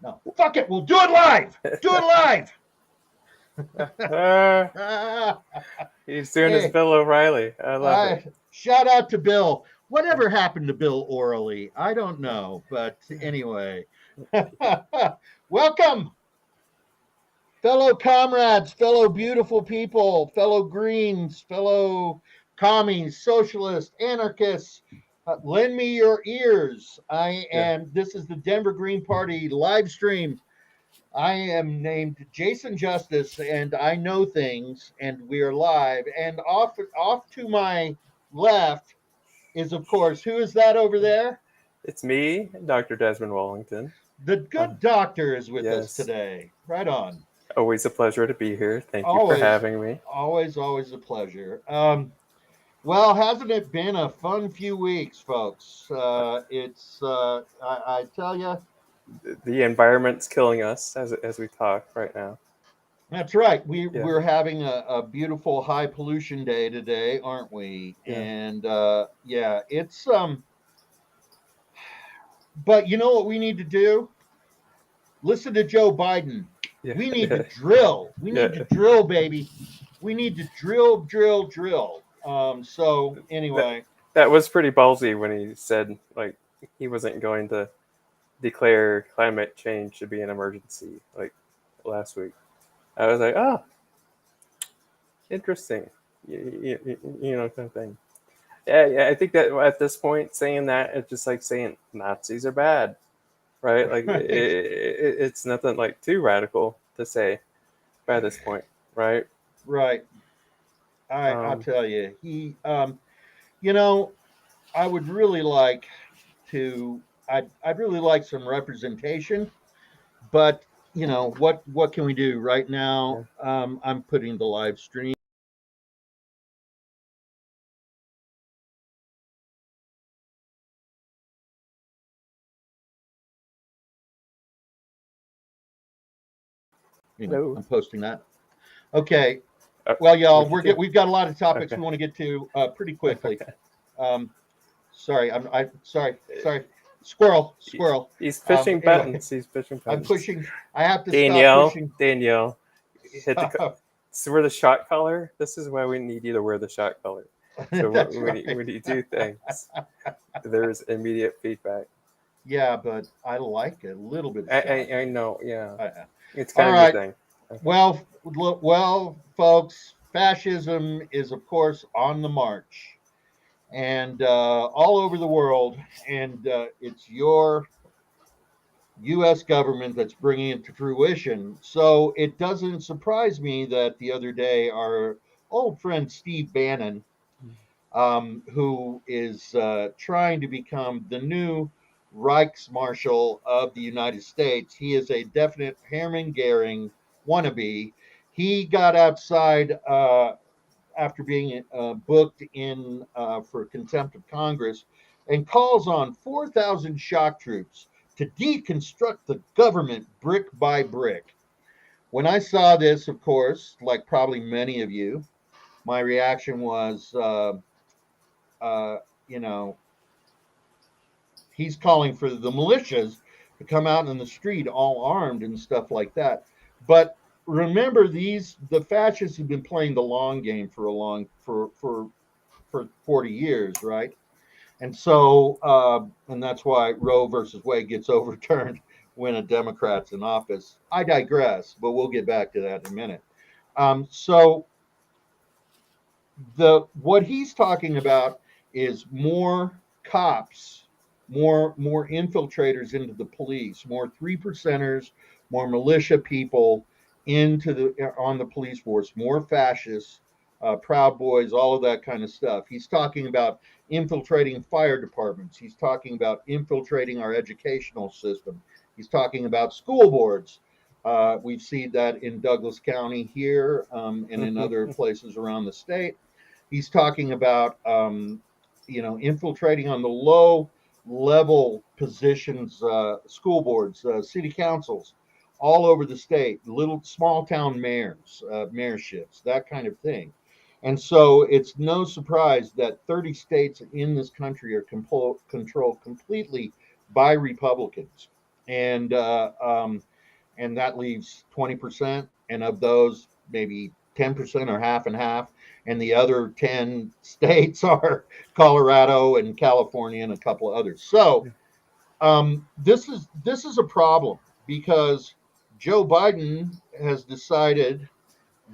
No, fuck it. We'll do it live. Do it live. He's doing his Hey, Bill O'Reilly. I love it. shout out to Bill. Whatever happened to Bill orally? I don't know. But anyway, welcome, fellow comrades, fellow beautiful people, fellow Greens, fellow commies, socialists, anarchists. Lend me your ears. Yeah. This is the Denver Green Party live stream. I am named Jason Justice, and I know things, and we are live. And off to my left is, of course, who is that over there? It's me, Dr. Desmond Wallington. The good doctor is with us Yes. today. Right on. Always a pleasure to be here. Thank you for Always, having me. always a pleasure. Well, hasn't it been a fun few weeks, folks? I tell you, The environment's killing us as we talk right now. that's right. Yeah. We're having a beautiful high pollution day today, aren't we? Yeah. And yeah, it's but you know what we need to do? Listen to Joe Biden. Yeah. We need to drill. We need to Yeah. drill, baby. We need to drill. So That anyway, that was pretty ballsy when he said like he wasn't going to declare climate change to be an emergency like last week. I was like, oh, interesting. Kind of thing. Yeah. I think that at this point, saying that it's just like saying Nazis are bad, right? Like right, it's nothing like too radical to say by this point, right? right. I'll Um, tell you, you know, I would really like to. I'd really like some representation, but what can we do right now? yeah. I'm putting the live stream. Anyway, No. I'm posting that. Okay. Uh, Well, y'all, what you do? we've got a lot of topics Okay. we want to get to pretty quickly. Um, sorry, sorry. Squirrel. He's pushing Anyway, buttons. He's pushing I'm buttons. pushing. I have to stop pushing. Danielle, hit the. Stop. So we're the shot collar. This is why we need you to wear the shot collar. So That's when right. you do things, there's immediate feedback. Yeah, but I like a little bit of shot. I know. Yeah, Uh, it's all kind of your right. thing. Okay. Well, folks, fascism is, of course, on the march, and all over the world, and it's your U.S. government that's bringing it to fruition. So it doesn't surprise me that the other day our old friend Steve Bannon, who is trying to become the new Reichsmarshal of the United States, he is a definite Hermann Goering wannabe. He got outside after being booked in for contempt of Congress and calls on 4,000 shock troops to deconstruct the government brick by brick. When I saw this, of course, like probably many of you, my reaction was, uh, you know, he's calling for the militias to come out in the street all armed and stuff like that. But remember, the fascists have been playing the long game for 40 years, right? And so, and that's why Roe versus Wade gets overturned when a Democrat's in office. I digress, but we'll get back to that in a minute. So, the what he's talking about is more cops, more infiltrators into the police, more three percenters, more militia people into the on the police force, more fascists, Proud Boys, all of that kind of stuff. He's talking about infiltrating fire departments. He's talking about infiltrating our educational system. He's talking about school boards. We've seen that in Douglas County here and in other places around the state. He's talking about infiltrating on the low level positions, school boards, city councils, all over the state, little small town mayors, mayorships, that kind of thing. And so it's no surprise that 30 states in this country are controlled completely by Republicans. and that leaves 20%, and of those, maybe 10% are half and half, and the other 10 states are Colorado and California and a couple of others. So this is a problem because Joe Biden has decided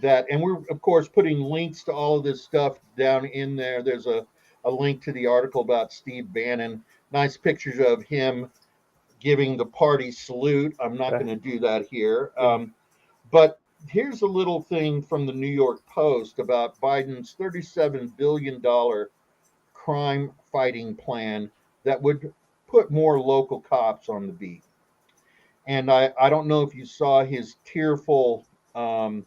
that, and we're of course putting links to all of this stuff down in there. There's a link to the article about Steve Bannon. Nice pictures of him giving the party salute. I'm not Uh, going to do that here. yeah. But here's a little thing from the New York Post about Biden's $37 billion crime fighting plan that would put more local cops on the beat. And I don't know if you saw his tearful, well,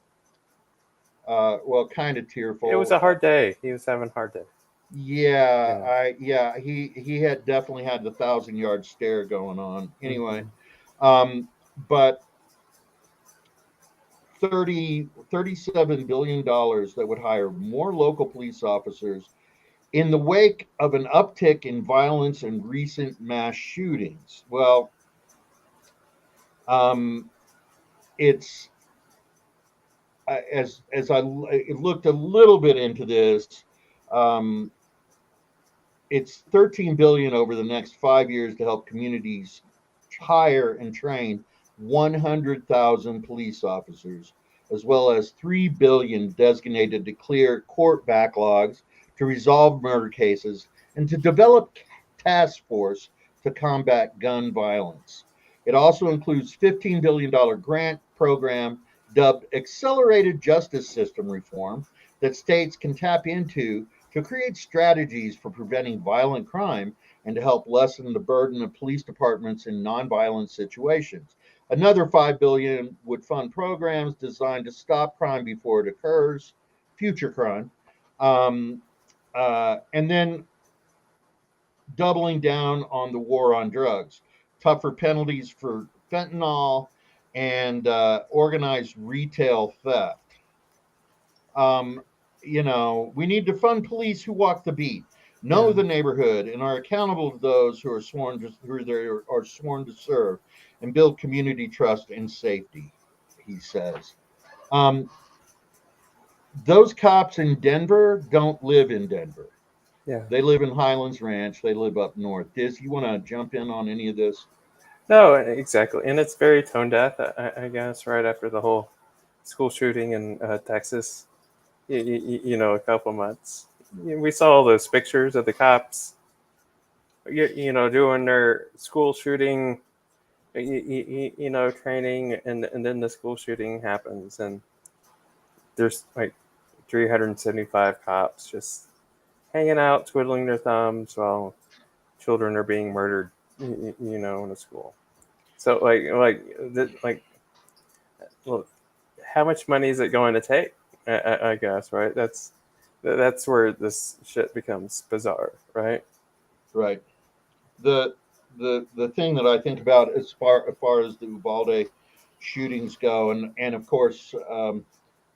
kind of It was tearful. a hard day. He was having a hard day. Yeah, Yeah. he had definitely had the 1,000 yard stare going on. Anyway, Hmm. but 37 billion dollars that would hire more local police officers in the wake of an uptick in violence and recent mass shootings. Well, um, it's as I looked a little bit into this, um, it's 13 billion over the next 5 years to help communities hire and train 100,000 police officers, as well as 3 billion designated to clear court backlogs, to resolve murder cases, and to develop task force to combat gun violence. It also includes $15 billion grant program dubbed Accelerated Justice System Reform that states can tap into to create strategies for preventing violent crime and to help lessen the burden of police departments in nonviolent situations. Another 5 billion dollars would fund programs designed to stop crime before it occurs, future crime, um, and then doubling down on the war on drugs, tougher penalties for fentanyl, and organized retail theft. Um, we need to fund police who walk the beat, know Yeah. the neighborhood, and are accountable to those who are sworn to serve, and build community trust and safety. He says. Um, those cops in Denver don't live in Denver. Yeah. They live in Highlands Ranch. They live up north. Diz, you want to jump in on any of this? No, exactly. And it's very tone deaf, I guess, right after the whole school shooting in Texas, a couple months. We saw all those pictures of the cops, doing their school shooting, training, and then the school shooting happens, and there's like 375 cops just hanging out, twiddling their thumbs while children are being murdered, in a school. So well, how much money is it going to take? I guess, right? That's where this shit becomes bizarre, right? Right. The thing that I think about as far as the Uvalde shootings go, and of course,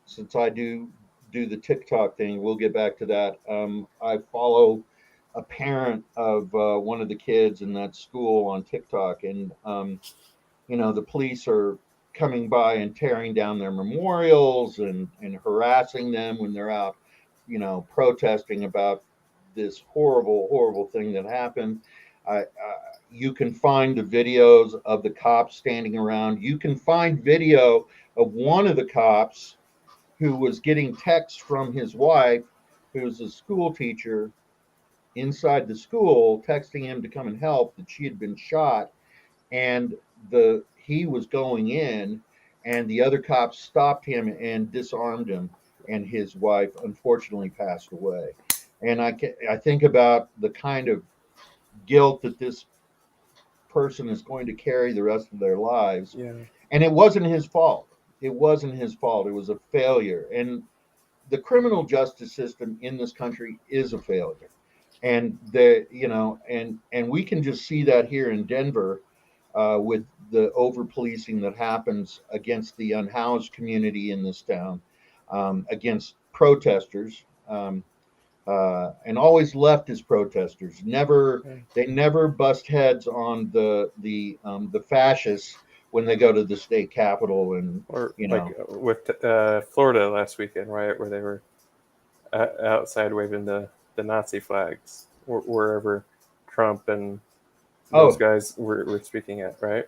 since I do the TikTok thing, we'll get back to that. I follow a parent of one of the kids in that school on TikTok, and the police are coming by and tearing down their memorials and harassing them when they're out, protesting about this horrible, horrible thing that happened. You can find the videos of the cops standing around. You can find video of one of the cops who was getting texts from his wife, who's a school teacher inside the school, texting him to come and help, that she had been shot, and the he was going in, and the other cops stopped him and disarmed him, and his wife unfortunately passed away. And I think about the kind of guilt that this person is going to carry the rest of their lives. Yeah. And it wasn't his fault. It wasn't his fault. It was a failure. And the criminal justice system in this country is a failure. And and we can just see that here in Denver, with the over policing that happens against the unhoused community in this town, against protesters. and always leftist protesters. They never bust heads on the fascists when they go to the state capitol, and Or you like know. with Florida last weekend, right, where they were outside waving the Nazi flags, wherever Trump and those Oh, guys were speaking at, right?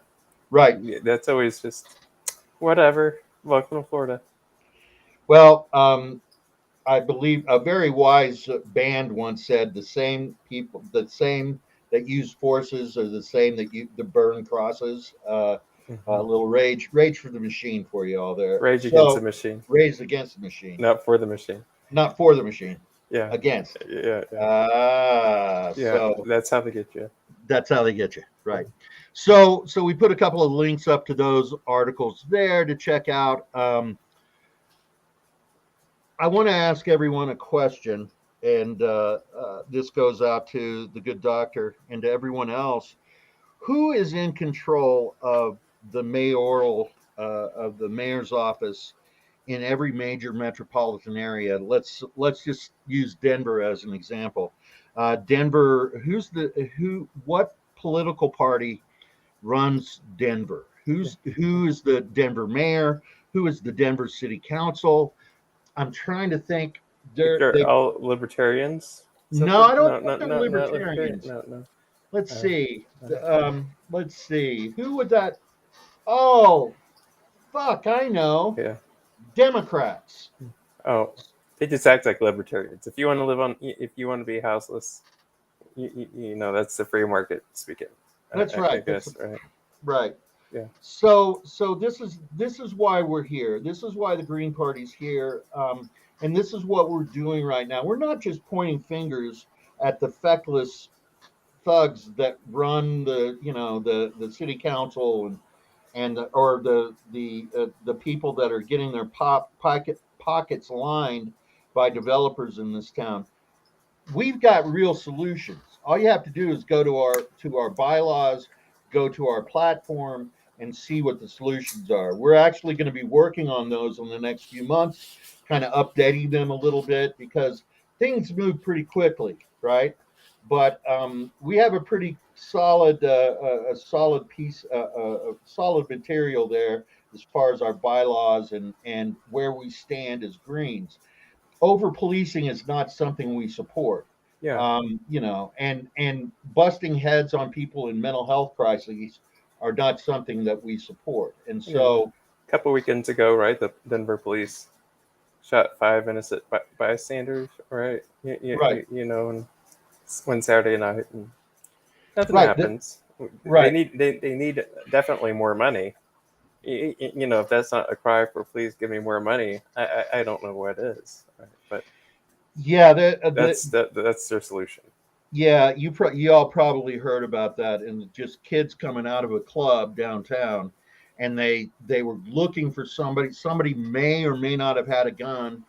right. Yeah, that's always just whatever. Welcome to Florida. Well, I believe a very wise band once said the same that use forces are the same that burn crosses. A Mm-hmm. little rage for the machine for you all there. Rage Against the So, Machine, raise against the machine, not for the machine. not for the machine, Yeah, against. yeah, yeah, yeah. So That's how they get you. that's how they get you, Yeah. right? So we put a couple of links up to those articles there to check out. I want to ask everyone a question, and this goes out to the good doctor and to everyone else. Who is in control of the of the mayor's office in every major metropolitan area? Let's just use Denver as an example. Denver, what political party runs Denver? Yeah. Who is the Denver mayor? Who is the Denver City Council? I'm trying to think. Like they're They all libertarians. No, Something? I don't No, think they're not libertarian. libertarians. No, no. Let's Uh, see. uh, Let's see. Who would that? Oh, fuck! I know. yeah. Democrats. Oh, they just act like libertarians. If you want to live on, if you want to be houseless, that's the free market speaking. That's I right. That's guess, right? right. Yeah. So this is why we're here. This is why the Green Party's here, and this is what we're doing right now. We're not just pointing fingers at the feckless thugs that run the city council and or the people that are getting their pockets lined by developers in this town. We've got real solutions. All you have to do is go to our bylaws, go to our platform, and see what the solutions are. We're actually going to be working on those in the next few months, kind of updating them a little bit because things move pretty quickly, right? But we have a pretty solid, a solid piece, solid material there as far as our bylaws and where we stand as Greens. Over policing is not something we support. Yeah. And busting heads on people in mental health crises are not something that we support. And Yeah. so, A couple weekends ago, right, the Denver police shot 5 innocent bystanders, right? right, And one Saturday night, and nothing right, happens. They right. need definitely more money. If that's not a cry for please give me more money, I don't know what is. Right? But Yeah, that's their solution. yeah. You all probably heard about that, and just kids coming out of a club downtown, and they were looking for somebody. Somebody may or may not have had a gun,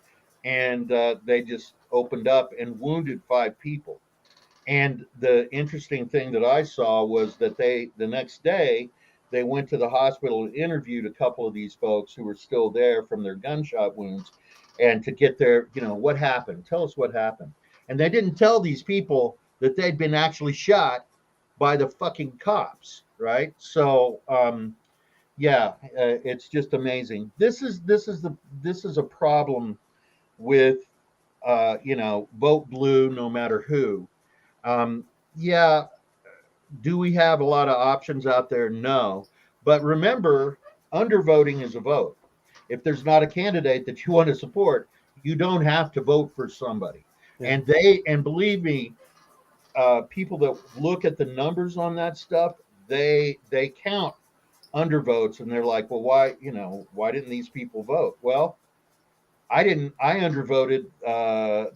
and they just opened up and wounded 5 people. And the interesting thing that I saw was that the next day, they went to the hospital and interviewed a couple of these folks who were still there from their gunshot wounds and to get what happened? Tell us what happened. And they didn't tell these people that they'd been actually shot by the fucking cops, right? So, yeah, it's just amazing. This is a problem with, vote blue no matter who. Yeah, do we have a lot of options out there? No. But remember, undervoting is a vote. If there's not a candidate that you want to support, you don't have to vote for somebody. Yeah. And believe me, people that look at the numbers on that stuff, they count undervotes and they're like, well, why didn't these people vote? Well, I didn't. I undervoted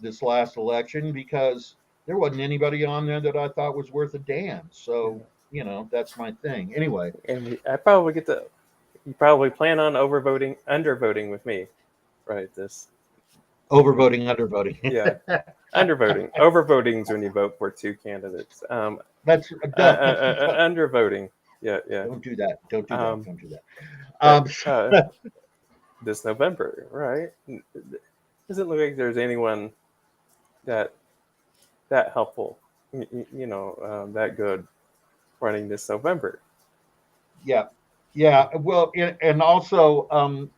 this last election because there wasn't anybody on there that I thought was worth a damn. Yeah. So that's my thing. Anyway, And I probably get the. You probably plan on undervoting with me, right? This. overvoting, undervoting. Yeah. Undervoting. Overvoting is when you vote for two candidates. That's Undervoting. Yeah, yeah. don't do that. Don't do that. Um, Don't do that. but Um, this November, right? Doesn't look like there's anyone that that helpful, that good running this November. Yeah, yeah. Well, and also,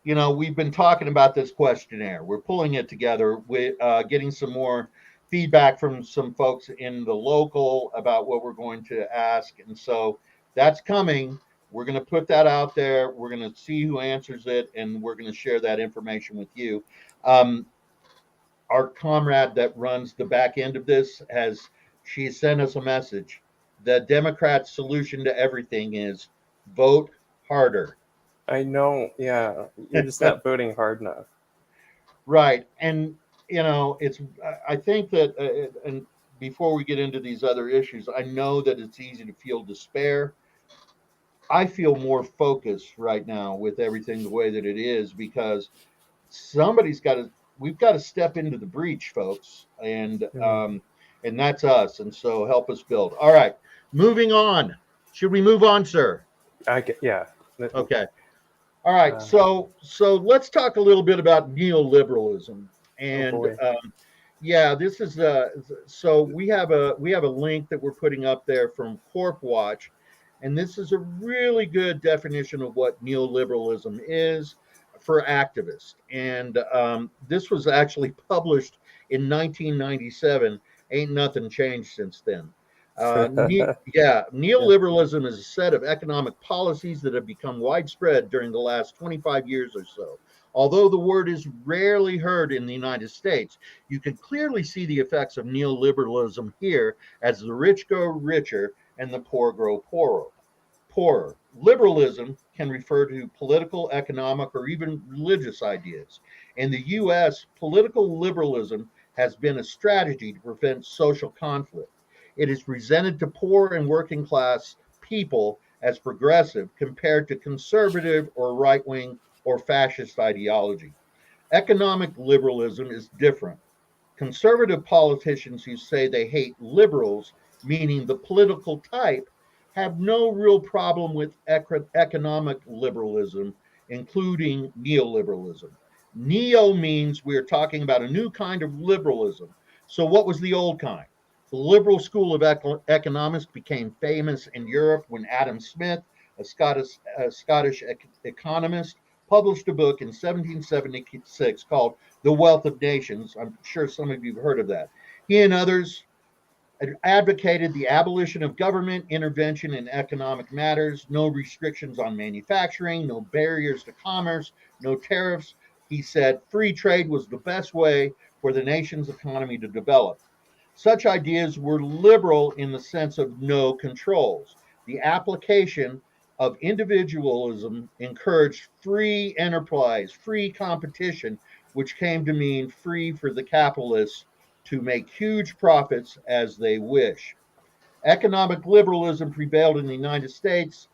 we've been talking about this questionnaire. We're pulling it together. We're getting some more feedback from some folks in the local about what we're going to ask, and so that's coming. We're going to put that out there. We're going to see who answers it, and we're going to share that information with you. Um, our comrade that runs the back end of this she sent us a message. The Democrats' solution to everything is vote harder. I know, yeah, you're just not voting hard enough. Right. And it's I think that and before we get into these other issues, I know that it's easy to feel despair. I feel more focused right now with everything the way that it is because somebody's got to we've got to step into the breach, folks, Mhm. and that's us. And so help us build. All right, moving on. Should we move on, sir? Yeah. Okay. All right. Uh, So let's talk a little bit about neoliberalism. oh And boy. yeah, this is so we have a link that we're putting up there from Corp Watch, and this is a really good definition of what neoliberalism is for activists. And this was actually published in 1997. Ain't nothing changed since then. Yeah, Yeah. neoliberalism is a set of economic policies that have become widespread during the last 25 years or so. Although the word is rarely heard in the United States, you can clearly see the effects of neoliberalism here as the rich grow richer and the poor grow poorer. Liberalism can refer to political, economic, or even religious ideas. In the US, political liberalism has been a strategy to prevent social conflict. It is presented to poor and working class people as progressive compared to conservative or right wing or fascist ideology. Economic liberalism is different. Conservative politicians who say they hate liberals, meaning the political type, have no real problem with economic liberalism, including neoliberalism. Neo means we're talking about a new kind of liberalism. So, what was the old kind? The liberal school of economics became famous in Europe when Adam Smith, a Scottish economist, published a book in 1776 called The Wealth of Nations. I'm sure some of you have heard of that. He and others advocated the abolition of government intervention in economic matters, no restrictions on manufacturing, no barriers to commerce, no tariffs. He said free trade was the best way for the nation's economy to develop. Such ideas were liberal in the sense of no controls. The application of individualism encouraged free enterprise, free competition, which came to mean free for the capitalists to make huge profits as they wish. Economic liberalism prevailed in the United States,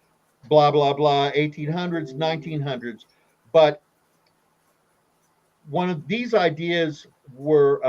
blah, blah, blah, 1800s, 1900s. But one of these ideas were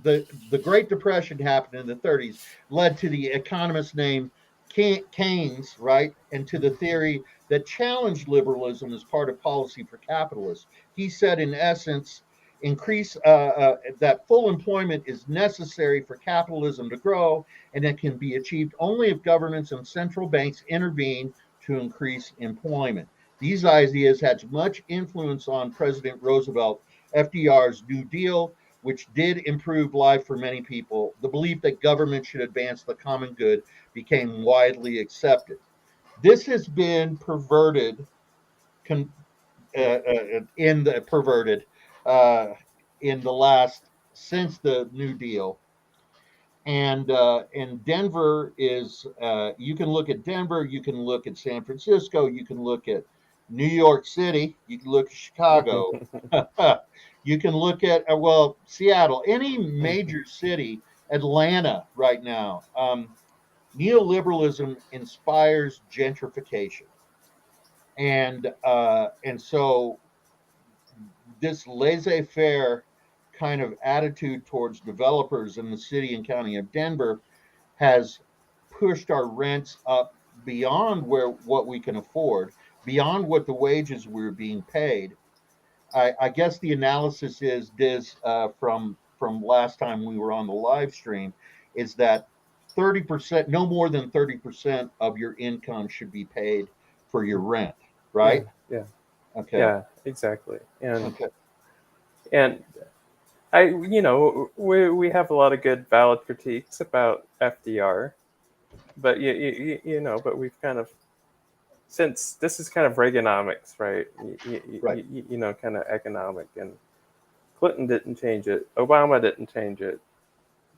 the Great Depression happened in the 30s, led to the economist named Keynes, right, and to the theory that challenged liberalism as part of policy for capitalists. He said, in essence, increase that full employment is necessary for capitalism to grow, and it can be achieved only if governments and central banks intervene to increase employment. These ideas had much influence on President Roosevelt FDR's New Deal, which did improve life for many people. The belief that government should advance the common good became widely accepted. This has been perverted, con, in the perverted in the last since the New Deal. And Denver is you can look at Denver, you can look at San Francisco, you can look at New York City, you can look at Chicago, you can look at Seattle, any major city, Atlanta right now. Neoliberalism inspires gentrification, and so this laissez-faire kind of attitude towards developers in the city and county of Denver has pushed our rents up beyond where what we can afford, beyond what the wages we're being paid. I guess the analysis is this from from last time we were on the live stream is that 30%, no more than 30% of your income should be paid for your rent, Yeah, right? yeah, Okay. yeah, exactly. Okay. And we have a lot of good, valid critiques about FDR, but but we've kind of, since this is kind of Reaganomics, right? Right. Kind of economic, and Clinton didn't change it, Obama didn't change it,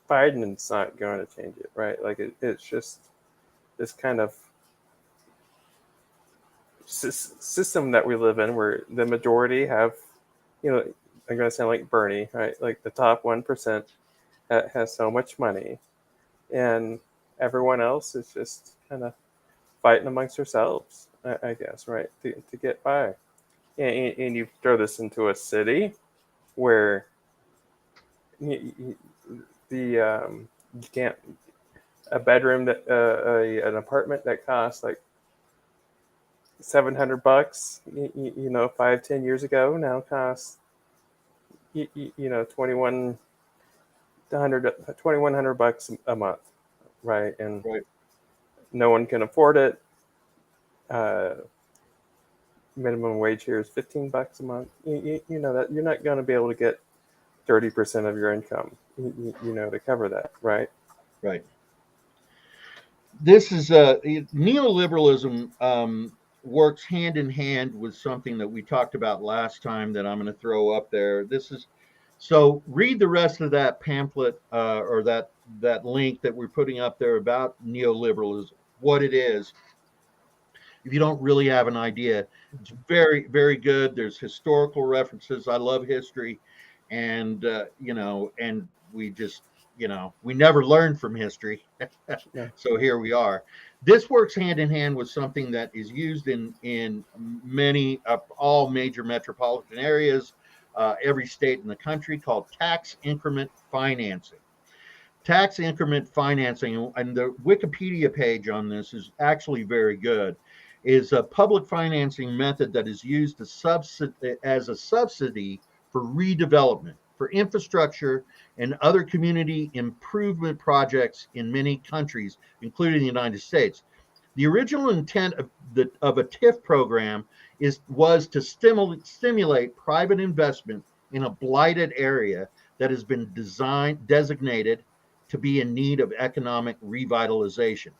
Biden's not going to change it, right? Like it's just this kind of system that we live in, where the majority have, I'm going to sound like Bernie, right? Like the top 1% has so much money, and everyone else is just kind of fighting amongst ourselves, I guess, right? To get by. And you throw this into a city where the you can't, a bedroom that an apartment that costs like $700, 5-10 years ago, now costs 2100 bucks a month, right? And Right. no one can afford it. uh, Minimum wage here is $15 a month. You know that you're not going to be able to get 30% of your income, to cover that, right? Right. This is neoliberalism works hand in hand with something that we talked about last time that I'm going to throw up there. This is so read the rest of that pamphlet or that link that we're putting up there about neoliberalism, what it is. If you don't really have an idea, it's very, very good. There's historical references. I love history, and and we just, we never learn from history. Yeah. So here we are. This works hand in hand with something that is used in many all major metropolitan areas, every state in the country, called tax increment financing. Tax increment financing, and the Wikipedia page on this is actually very good, is a public financing method that is used as a subsidy for redevelopment, for infrastructure and other community improvement projects in many countries, including the United States. The original intent of a TIF program was to stimulate private investment in a blighted area that has been designated to be in need of economic revitalization.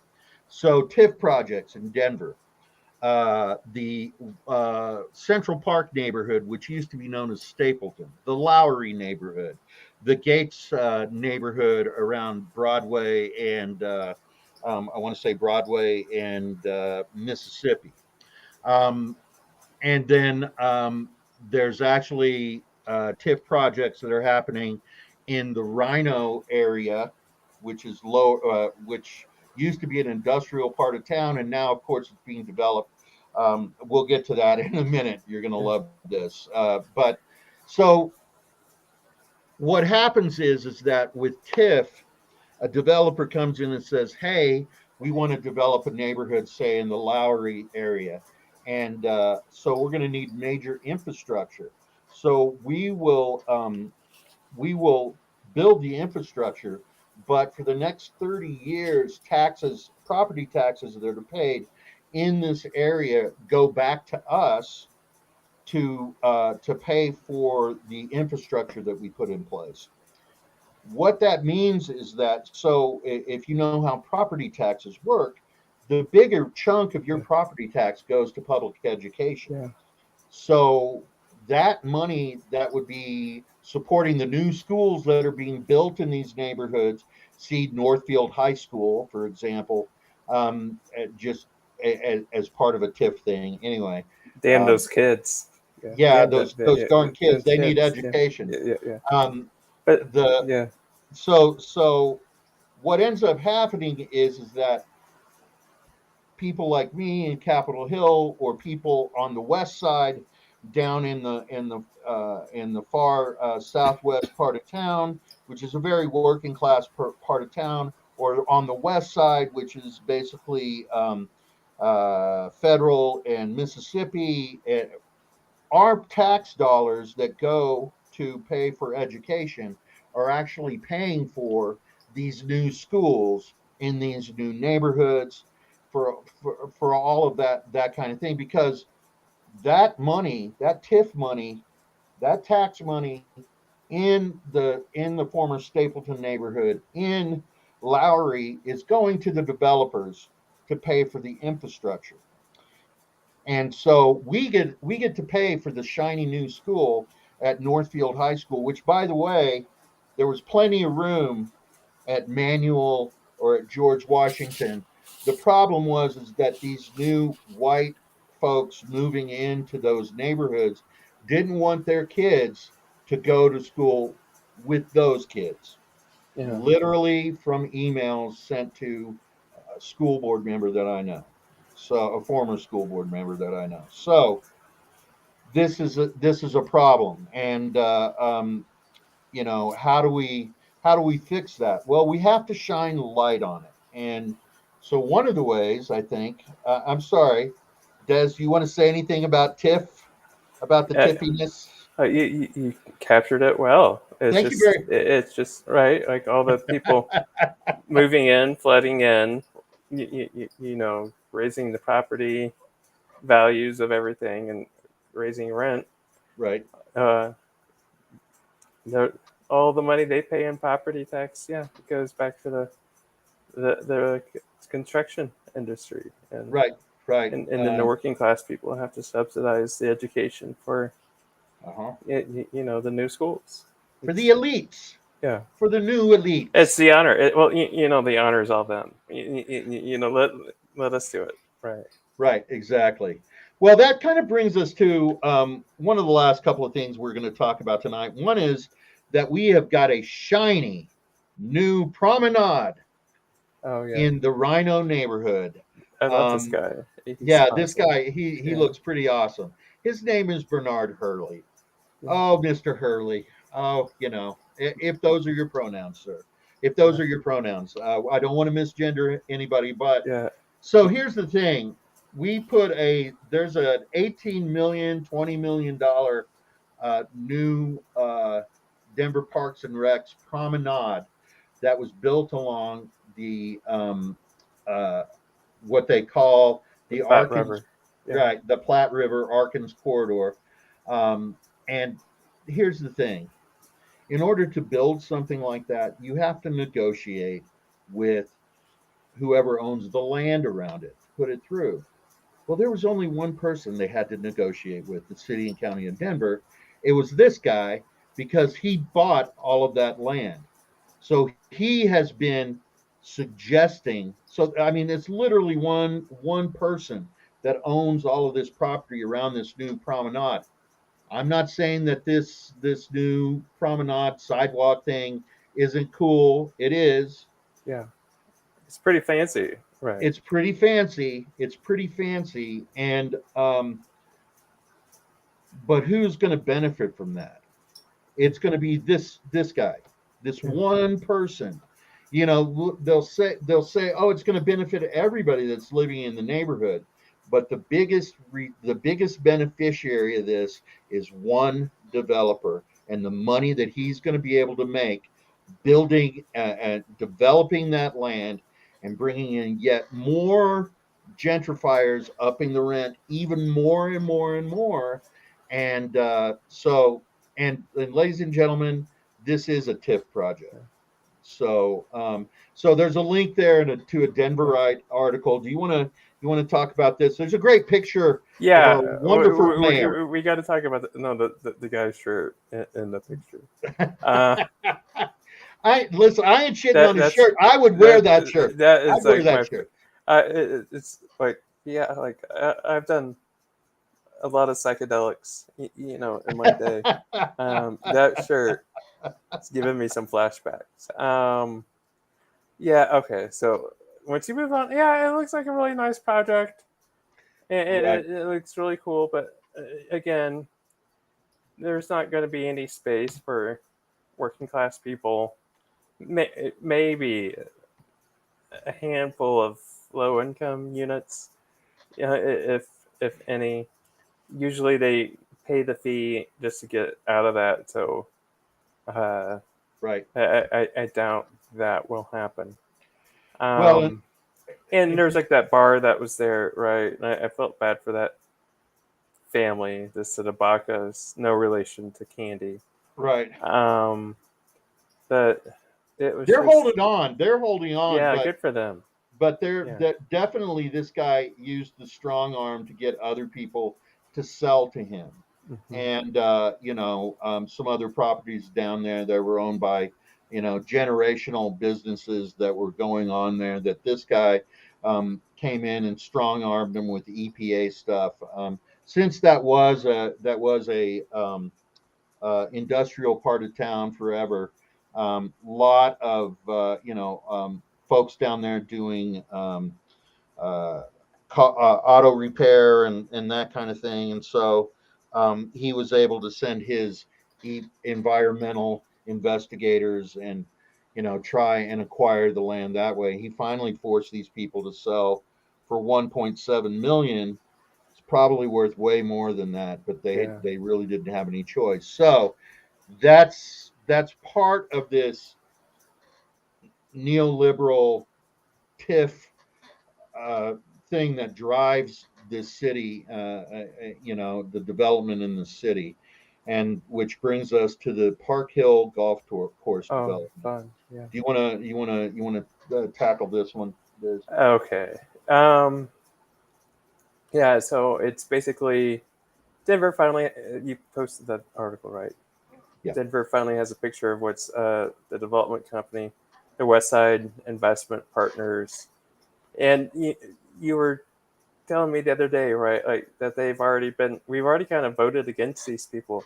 So TIF projects in Denver, the Central Park neighborhood, which used to be known as Stapleton, the Lowry neighborhood, the Gates neighborhood around Broadway and I want to say Broadway and Mississippi. Um, and then there's actually TIF projects that are happening in the Rhino area, which is which used to be an industrial part of town, and now, of course, it's being developed. We'll get to that in a minute. You're going to Yeah. love this. But so what happens is that with TIF, a developer comes in and says, "Hey, we want to develop a neighborhood, say in the Lowry area, and so we're going to need major infrastructure. So we will build the infrastructure, but for the next 30 years, property taxes that are paid in this area go back to us to pay for the infrastructure that we put in place." What that means is that, so if you know how property taxes work, the bigger chunk of your Yeah. property tax goes to public education. Yeah. So that money that would be supporting the new schools that are being built in these neighborhoods, see Northfield High School, for example, just as part of a TIF thing. Anyway, Damn um, those kids. Yeah. yeah, Damn those darn kids, those they need kids. Yeah. education. Yeah. Yeah. Yeah. Um, But the yeah. so what ends up happening is that people like me in Capitol Hill, or people on the west side, down in the far southwest part of town, which is a very working class part of town, or on the west side, which is basically federal and Mississippi, our tax dollars that go to pay for education are actually paying for these new schools in these new neighborhoods, for all of that kind of thing, because that money, that TIF money, that tax money in the former Stapleton neighborhood in Lowry is going to the developers to pay for the infrastructure. And so we get to pay for the shiny new school at Northfield High School, which, by the way, there was plenty of room at Manual or at George Washington. The problem was is that these new white folks moving into those neighborhoods didn't want their kids to go to school with those kids. Yeah. Literally from emails sent to a school board member that I know. So a former school board member that I know. So this is a problem, and how do we fix that? Well, we have to shine light on it, and so one of the ways I think, I'm sorry, Des, you want to say anything about TIFF, about the Uh, TIFfiness? you captured it well. Thank you very. It's just right, like all the people moving in, flooding in, raising the property values of everything and raising rent. Right. Uh, all the money they pay in property tax, yeah, it goes back to the construction industry, and Right. Right. and then the working class people have to subsidize the education for Uh-huh. the new schools. For the It's, elites, yeah, for the new it's elites. the honor. The honor is all them. Let us do it. Right. Right, exactly. Well, that kind of brings us to one of the last couple of things we're going to talk about tonight. One is that we have got a shiny new promenade Oh yeah, in the Rhino neighborhood. I love this Um, guy. He's yeah, this awesome. guy, he Yeah. looks pretty awesome. His name is Bernard Hurley. Yeah. Oh, Mr. Hurley. Oh, if those are your pronouns, sir. If those Yeah. are your pronouns, I don't want to misgender anybody, but Yeah. so here's the thing. There's a 18 million, $20 million new Denver Parks and Recs promenade that was built along the uh, what they call The the flat Arkansas, rubber. Yeah. right, the Platte River Arkansas corridor. And here's the thing: in order to build something like that, you have to negotiate with whoever owns the land around it to put it through. Well, there was only one person they had to negotiate with, the city and county of Denver. It was this guy, because he bought all of that land. So he has been suggesting. So I mean, it's literally one person that owns all of this property around this new promenade. I'm not saying that this new promenade sidewalk thing isn't cool. It is. Yeah. It's pretty fancy. Right. It's pretty fancy. It's pretty fancy, and but who's going to benefit from that? It's going to be this guy, this Yeah. one person. They'll say, oh, it's going to benefit everybody that's living in the neighborhood, but the biggest beneficiary of this is one developer, and the money that he's going to be able to make building and developing that land and bringing in yet more gentrifiers, upping the rent even more and more and more. And ladies and gentlemen, this is a TIF project. So there's a link there to a Yeah. Denverite article. Do you want to talk about this? There's a great picture of Yeah. our wonderful mayor. We got to talk about the guy's shirt in the picture. Uh, I ain't shitting on his that's shirt. I would wear that shirt. that I'd is wear like that shirt. it's like, yeah, like I've done a lot of psychedelics, in my day. That shirt is giving me some flashbacks. Yeah, okay. So once you move on, yeah, it looks like a really nice project. And Right. it looks really cool, but again, there's not going to be any space for working class people. Maybe a handful of low income units, if any. Usually they pay the fee just to get out of that. So, uh, Right. I doubt that will happen. Well, And there's like that bar that was there, right? And I felt bad for that family, the Sadabakas, no relation to Candy. right. Um, but it was They're just, holding on. They're holding on, yeah, but good for them. they're Yeah. that definitely this guy used the strong arm to get other people to sell to him, Hmm. and some other properties down there that were owned by generational businesses that were going on there. That this guy came in and strong armed them with EPA stuff. Since that was a industrial part of town forever. Lot of folks down there doing uh, auto repair and that kind of thing, and so he was able to send his environmental investigators and try and acquire the land that way. He finally forced these people to sell for 1.7 million. It's probably worth way more than that, but Yeah. they really didn't have any choice. So that's part of this neoliberal tiff uh, thing that drives this city, the development in the city, and which brings us to the Park Hill course Oh, development. fun. Yeah. Do you want to tackle this one? Liz? Okay. Um, yeah. So it's basically Denver finally. You posted that article, right? Yeah. Denver finally has a picture of what's the development company, the West Side Investment Partners, and you were telling me the other day, right, like that we've already kind of voted against these people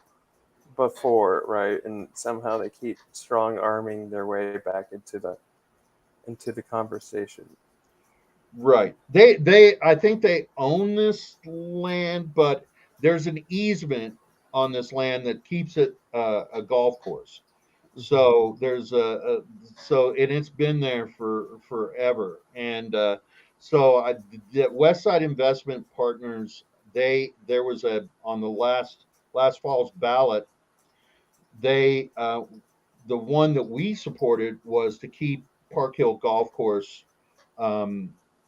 before, right, and somehow they keep strong arming their way back into the conversation. Right. They I think they own this land, but there's an easement on this land that keeps it a golf course. Hmm. So and it's been there for forever. And the West Side Investment Partners, they there was a on the last fall's ballot, they the one that we supported was to keep Park Hill Golf Course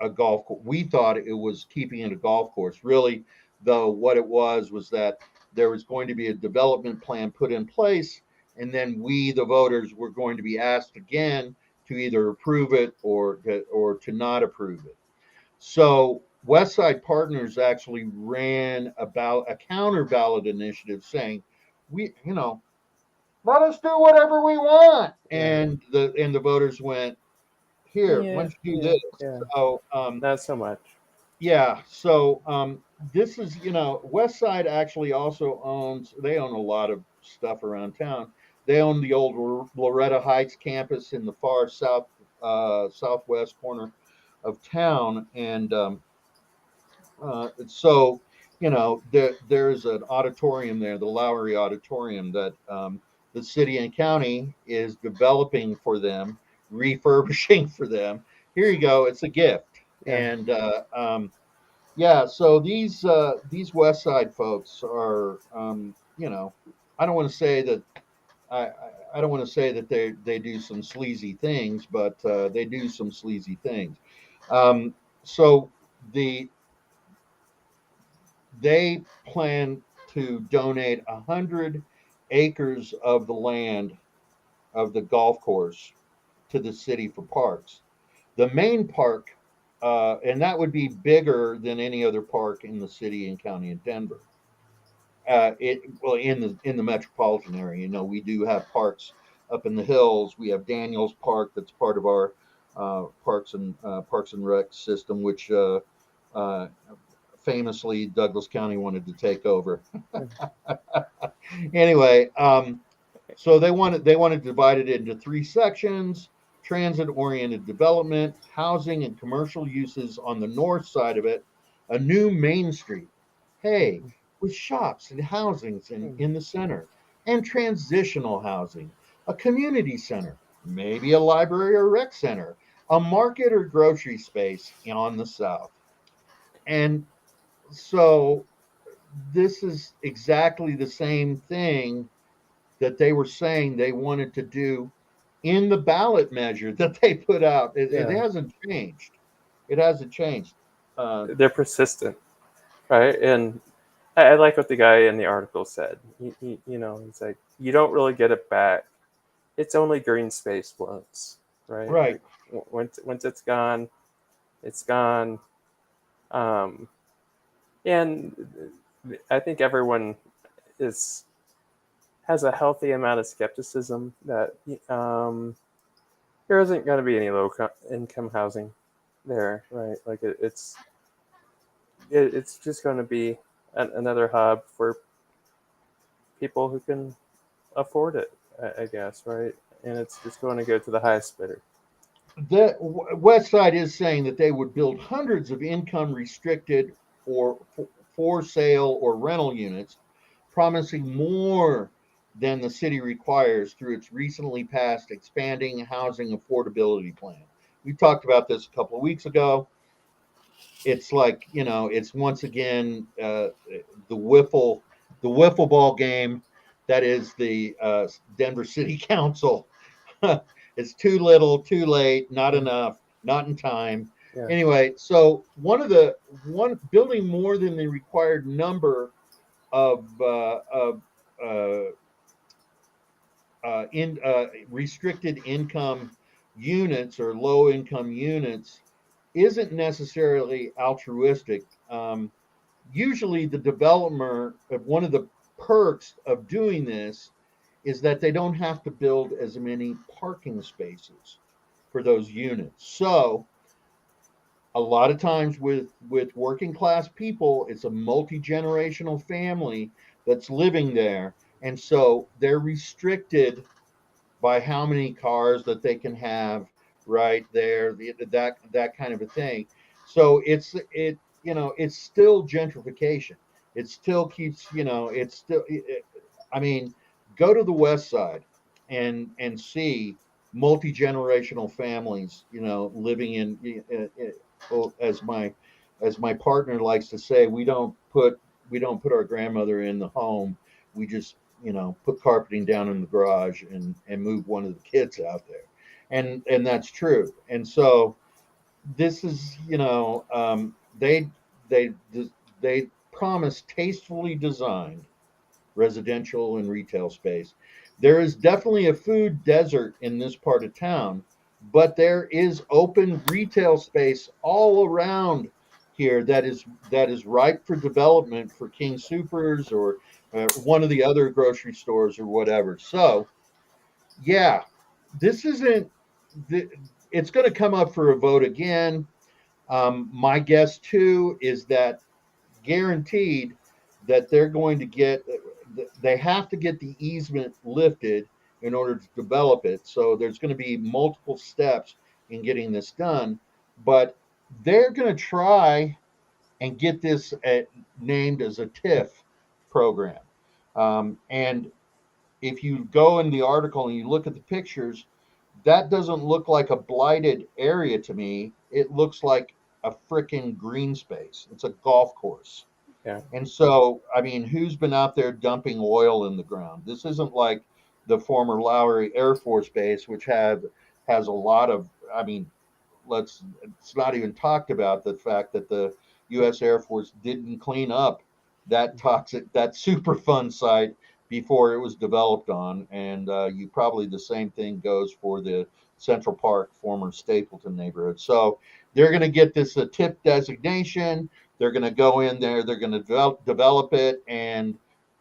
a golf course. We thought it was keeping it a golf course. Really, though, what it was that there was going to be a development plan put in place, and then we, the voters, were going to be asked again to either approve it or to not approve it. So West Side Partners actually ran about a counter ballot initiative saying, we, let us do whatever we want. Yeah. And the voters went, here, why Yeah. don't you do Yeah. this? Yeah. So Not so much. yeah, so this is West Side actually also owns. They own a lot of stuff around town. They own the old Loretta Heights campus in the far southwest corner of town, and so there's an auditorium there, the Lowry Auditorium, that the city and county is developing for them, refurbishing for them. Here you go, it's a gift, Yeah. and yeah. So these West Side folks are, I don't want to say that I, I don't want to say that they do some sleazy things, but they do some sleazy things. So the they plan to donate 100 acres of the land of the golf course to the city for parks. The main park, and that would be bigger than any other park in the city and county of Denver. In the metropolitan area, we do have parks up in the hills. We have Daniels Park, that's part of our Parks and Rec system, which uh, famously Douglas County wanted to take over. Anyway, so they wanted to divide it into three sections: transit oriented development, housing and commercial uses on the north side of it, a new Main Street, hey, with shops and housings in the center, and transitional housing, a community center, maybe a library or rec center, a market or grocery space on the south. And so this is exactly the same thing that they were saying they wanted to do in the ballot measure that they put out. It Yeah, hasn't changed. It hasn't changed. Uh, they're persistent, right? And I like what the guy in the article said. He's like, you don't really get it back. It's only green space once, right? right. Like once it's gone, it's gone. Um, and I think everyone is has a healthy amount of skepticism that there isn't going to be any income housing there, right? Like it's just going to be another hub for people who can afford it, I guess, right? And it's just going to go to the highest bidder. The West Side is saying that they would build hundreds of income restricted or for sale or rental units, promising more than the city requires through its recently passed expanding housing affordability plan. We talked about this a couple of weeks ago. It's like, it's once again the wiffle the wiffle ball game that is the Denver City Council. It's too little, too late, not Yeah, enough, not in time. yeah, Anyway, so one building more than the required number of uh, in restricted income units or low income units isn't necessarily altruistic. Usually, the developer, one of the perks of doing this is that they don't have to build as many parking spaces for those units. So, a lot of times with working class people, it's a multi-generational family that's living there, and so they're restricted by how many cars that they can have right there, that kind of a thing. So it's still gentrification. It still keeps, it's still I mean, go to the west side and see multi-generational families, living as my partner likes to say, we don't put our grandmother in the home. We just, put carpeting down in the garage and move one of the kids out there. And that's true. And so this is, they promise tastefully designed residential and retail space. There is definitely a food desert in this part of town, but there is open retail space all around here that is ripe for development for King Supers or one of the other grocery stores or whatever. So, yeah, this isn't. It's going to come up for a vote again. My guess too is that guaranteed that they're going to they have to get the easement lifted in order to develop it. So there's going to be multiple steps in getting this done, but they're going to try and get this named as a TIF program. And if you go in the article and you look at the pictures, that doesn't look like a blighted area to me. It looks like a freaking green space. It's a golf course. yeah, And so, I mean, who's been out there dumping oil in the ground? This isn't like the former Lowry Air Force Base, which has a lot of. I mean, it's not even talked about the fact that the U.S. Air Force didn't clean up that Superfund site before it was developed on, and you probably the same thing goes for the Central Park, former Stapleton neighborhood. So they're going to get this a TIP designation. They're going to go in there. They're going to develop it, and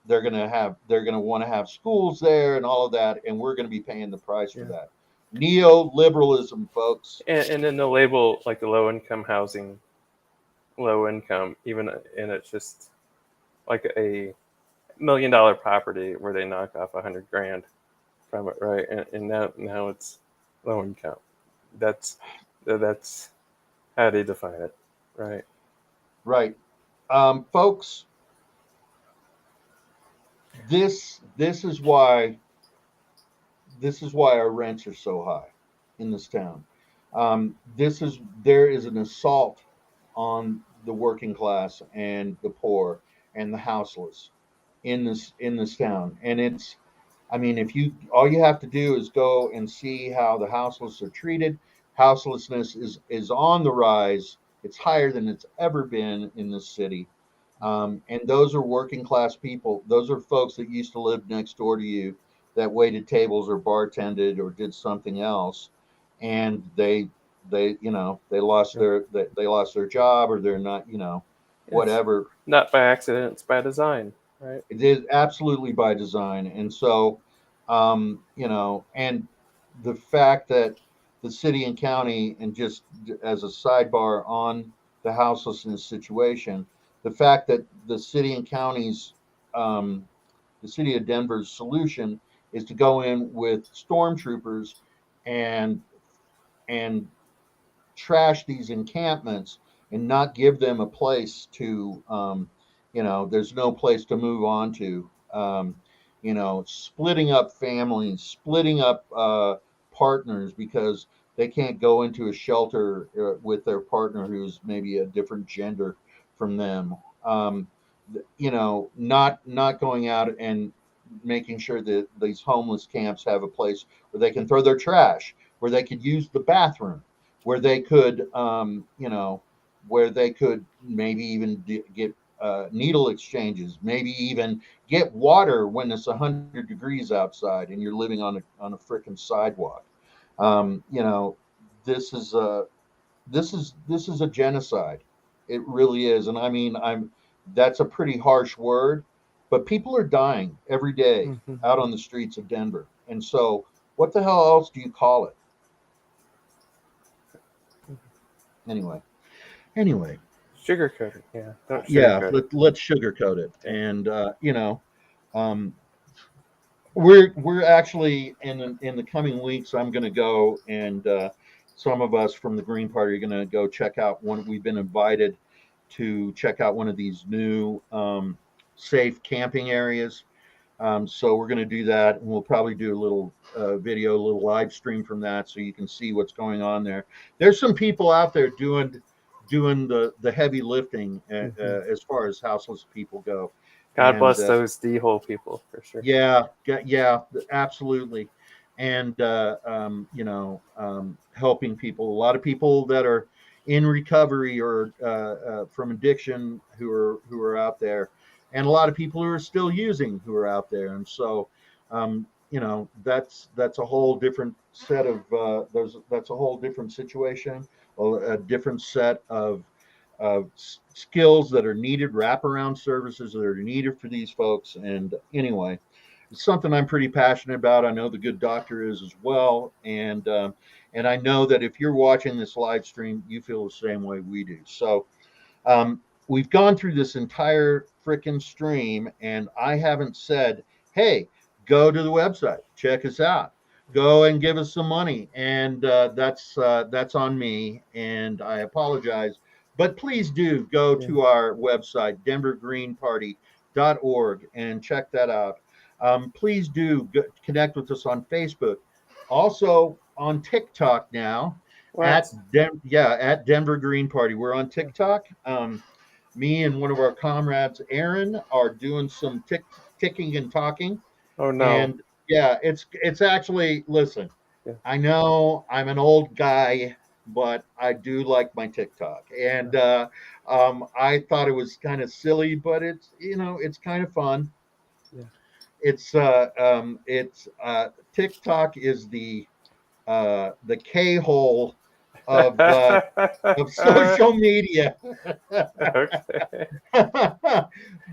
they're going to want to have schools there and all of that, and we're going to be paying the price for yeah. that. Neo-liberalism, folks. And then the label like the low income housing, low income, even and it's just like a $1 million property where they knock off 100 grand from it, right? And now it's low income. That's that's how they define it, right? Right. Folks, this is why our rents are so high in this town. There is an assault on the working class and the poor and the houseless in this town, and I mean, if you all you have to do is go and see how the houseless are treated. Houselessness is on the rise. It's higher than it's ever been in this city. And those are working class people. Those are folks that used to live next door to you, that waited tables or bartended or did something else, and they they lost Yeah. they lost their job, or they're not, Yes. whatever. Not by accident, it's by design, right? It is absolutely by design. And so, and the fact that the city and county, and just as a sidebar on the houselessness situation, the fact that um, the city of Denver's solution is to go in with stormtroopers and and trash these encampments and not give them a place to, there's no place to move on to. Splitting up families, splitting up partners because they can't go into a shelter with their partner who's maybe a different gender from them. Not going out and making sure that these homeless camps have a place where they can throw their trash, where they could use the bathroom, where they could, where they could maybe even get needle exchanges, maybe even get water when it's 100 degrees outside and you're living on a freaking sidewalk. Um, you know, this is a this is a genocide. It really is, and I mean, I'm that's a pretty harsh word, but people are dying every day Mm-hmm. out on the streets of Denver, and so what the hell else do you call it? Anyway, anyway, Sugarcoat it. Yeah, don't yeah, sugarcoat it. let's sugarcoat it. Yeah. And um, we're actually in the coming weeks. I'm going to go, and some of us from the Green Party are going to go check out one. We've been invited to check out one of these new safe camping areas. So we're going to do that, and we'll probably do a little video, a little live stream from that, so you can see what's going on there. There's some people out there doing the heavy lifting Mm-hmm. as far as houseless people go, God and bless those D-hole people for sure. yeah, yeah, absolutely. And helping people. A lot of people that are in recovery or from addiction who are out there, and a lot of people who are still using who are out there. And so, that's a whole different set of that's a whole different situation, a different set of skills that are needed, wraparound services that are needed for these folks. And anyway, it's something I'm pretty passionate about. I know the good doctor is as well, and I know that if you're watching this live stream, you feel the same way we do. So we've gone through this entire freaking stream, and I haven't said, "Hey, go to the website, check us out, go and give us some money," and that's on me, and I apologize. But please do go Yeah. to our website, denvergreenparty.org, and check that out. Please do connect with us on Facebook, also on TikTok now What? at Denver Green Party. We're on TikTok. Me and one of our comrades, Aaron, are doing some ticking and talking, Oh no. and yeah, it's actually, listen. Yeah. I know I'm an old guy, but I do like my TikTok, and I thought it was kind of silly, but it's kind of fun. Yeah. It's TikTok is the K hole of uh, of social media. Okay.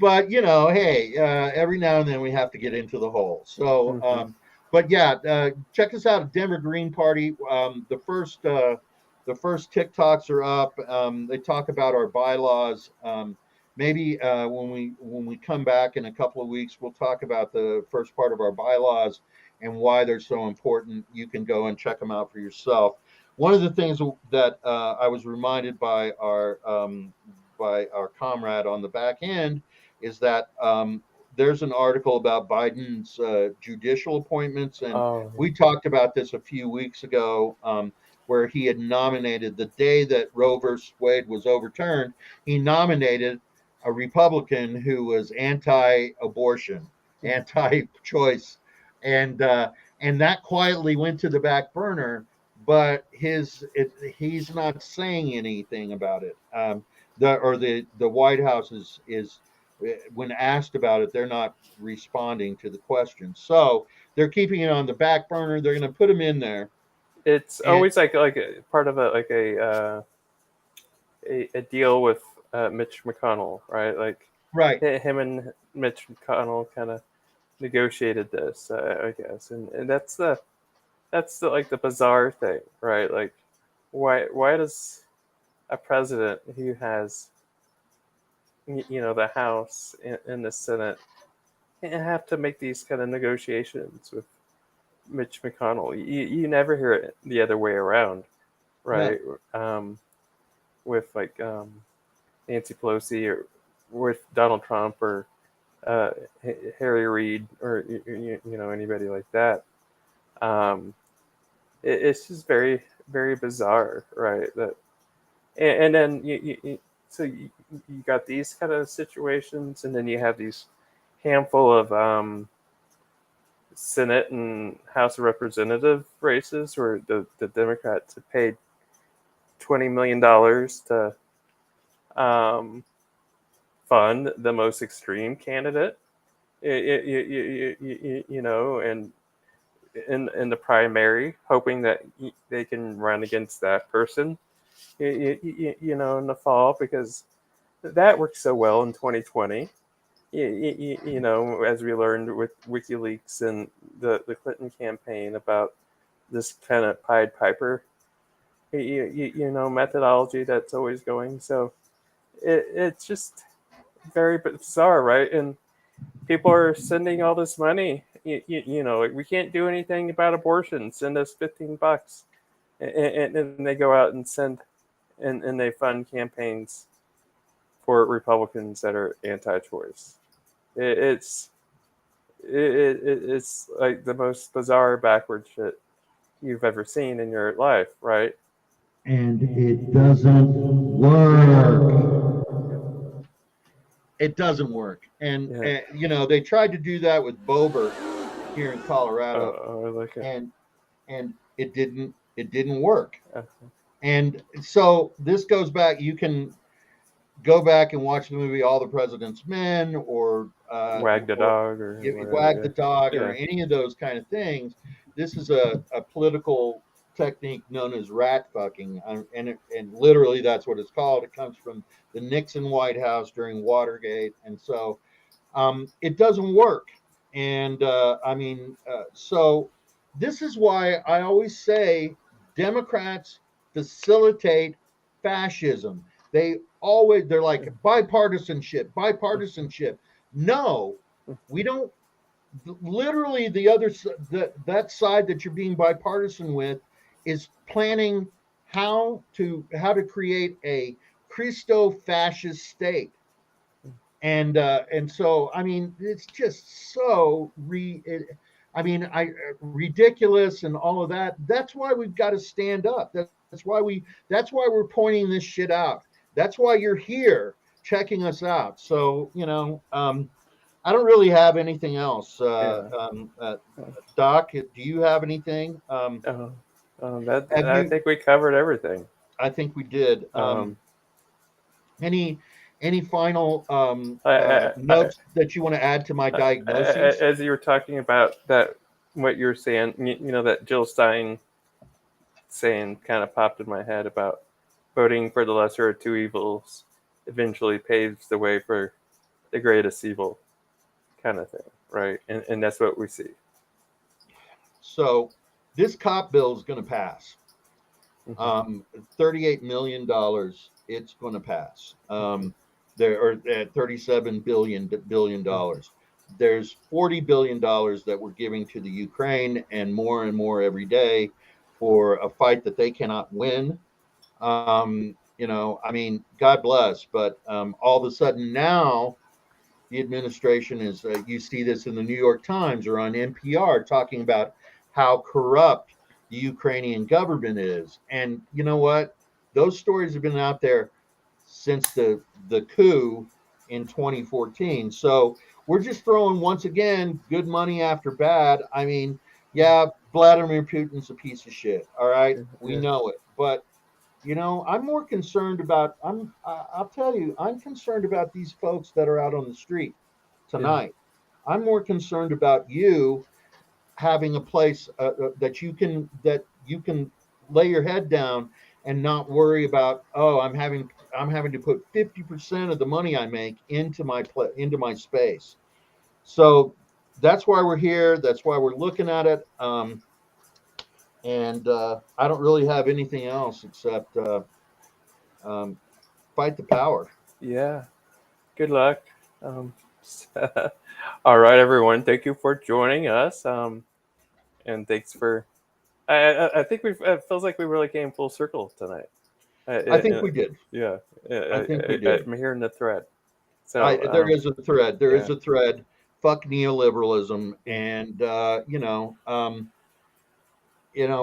But hey, every now and then we have to get into the hole. So, Mm-hmm. but yeah, check us out at Denver Green Party. The first TikToks are up. They talk about our bylaws. Maybe when we come back in a couple of weeks, we'll talk about the first part of our bylaws and why they're so important. You can go and check them out for yourself. One of the things that I was reminded by our comrade on the back end is that there's an article about Biden's judicial appointments, and Oh we talked about this a few weeks ago, where he had nominated the day that Roe versus Wade was overturned. He nominated a Republican who was anti-abortion, yeah. anti-choice, and that quietly went to the back burner. But he's not saying anything about it. The White House is when asked about it, they're not responding to the question. So they're keeping it on the back burner. They're going to put him in there, It's and always like a part of a deal with Mitch McConnell, right? Like right, him and Mitch McConnell kind of negotiated this, I guess, and that's the like the bizarre thing, right? Like why does a president who has the House and the Senate have to make these kind of negotiations with Mitch McConnell? You never hear it the other way around, no, right? With Nancy Pelosi or with Donald Trump or uh, Harry Reid or anybody like that. Um, it's just very very bizarre, right? That and then so you got these kind of situations, and then you have these handful of Senate and House of Representative races where the Democrats have paid $20 million to um, fund the most extreme candidate, and in the primary, hoping that they can run against that person, in the fall, because that worked so well in 2020. As we learned with WikiLeaks and the Clinton campaign about this kind of Pied Piper, methodology that's always going. So it's just very bizarre, right? And people are sending all this money. Like, we can't do anything about abortion. Send us $15, and they go out and and they fund campaigns for Republicans that are anti-choice. It's it's like the most bizarre backward shit you've ever seen in your life, right? and it doesn't work. It doesn't work. And, Yeah. they tried to do that with Boebert here in Colorado, Oh, I like it. and it didn't work. Uh, And so this goes back. You can go back and watch the movie All the President's Men, Wag the or dog or Wag the whatever. Dog, or Yeah. any of those kind of things. This is a political technique known as rat fucking, and literally that's what it's called. It comes from the Nixon White House during Watergate, and so it doesn't work. And so this is why I always say Democrats facilitate fascism. They're like bipartisanship, bipartisanship. No, we don't. Literally, that side that you're being bipartisan with is planning how to create a Christo-fascist state. And so, I mean, it's just so ridiculous and all of that. That's why we've got to stand up. That's why we're pointing this shit out. That's why you're here checking us out. So, I don't really have anything else. Yeah. Doc, do you have anything? Uh, that Have I you? think we covered everything. I think we did. Um, Any final I, notes that you want to add to my I, diagnoses? as you were talking about that, what you're saying, that Jill Stein saying kind of popped in my head about voting for the lesser of two evils eventually paves the way for the greatest evil, kind of thing, right? And that's what we see. So this cop bill is going to pass. Mm-hmm. $38 million. It's going to pass. There are at $37 billion. There's $40 billion that we're giving to the Ukraine, and more every day for a fight that they cannot win. I mean, God bless, but all of a sudden now the administration is, you see this in the New York Times or on NPR talking about how corrupt the Ukrainian government is. And you know what? Those stories have been out there since the coup in 2014. So we're just throwing, once again, good money after bad. I mean, yeah, Vladimir Putin's a piece of shit. All right, we Yeah. know it. But I'm more concerned about. I'll tell you, I'm concerned about these folks that are out on the street Yeah. tonight. I'm more concerned about you having a place that you can lay your head down and not worry about, oh, I'm having to put 50% of the money I make into my space. So that's why we're here. That's why we're looking at it. And I don't really have anything else except um, fight the power. Yeah. Good luck. Um, all right, everyone. Thank you for joining us. And thanks for. I think it feels like we really came full circle tonight. I think we did. Yeah. I think we did. I'm hearing the thread. So There is a thread. There is yeah. a thread. Fuck neoliberalism, Yeah. and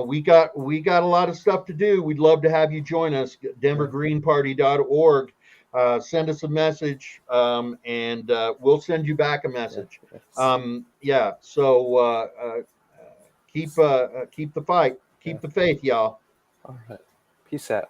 we got a lot of stuff to do. We'd love to have you join us. Yeah. DenverGreenParty.org. Send us a message, and we'll send you back a Yeah. message. Yes. Yeah. So keep the fight. Yeah. Keep the faith, y'all. All right. Peace out.